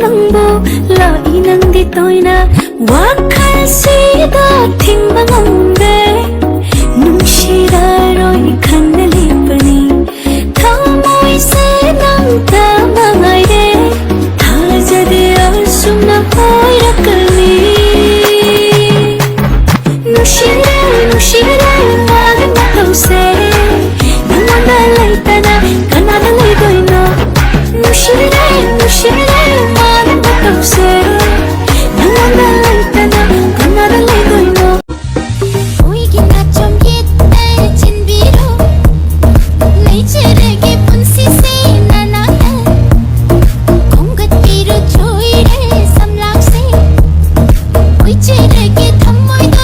ꯅꯪꯕꯨ ꯂꯥꯛꯏ ꯅꯪꯗꯤ ꯇꯣꯏꯅ ꯋꯥꯈꯜꯁꯤꯗ ꯊꯤꯡꯕ ꯉꯝꯗꯦ ꯅꯨꯡꯁꯤꯔꯔꯣꯏ ꯈꯟꯅ ꯂꯦꯞꯄꯅꯤ ꯊꯃꯣꯏꯁꯦ ꯅꯪꯇ ꯃꯉꯥꯏꯔꯦ ꯊꯥꯖꯗꯦ ꯑꯁꯨꯝꯅ ꯑꯣꯏꯔꯛꯀꯅꯤ 누시래 누시래 나는 나도세 너만 달라있다나 가나다 내고 있노 누시래 누시래 나는 나도세 너만 달라있다나 가나다 내고 있노 보이긴 나좀 옛날진 비로 내지르게 분시세 나나나 공같비로 조이래 삼락세 위치르게 탐모이도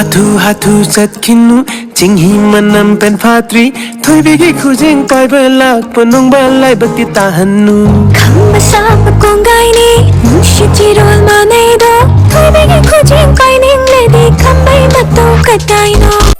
Hatu hatu chatkhinu chinghi manam pen phatri thoibegi khujing pai belak panong balai bakti tahannu khamba sap kongaini nushijiro almanedo thoibegi khujing kaining ledi khambai matto kataino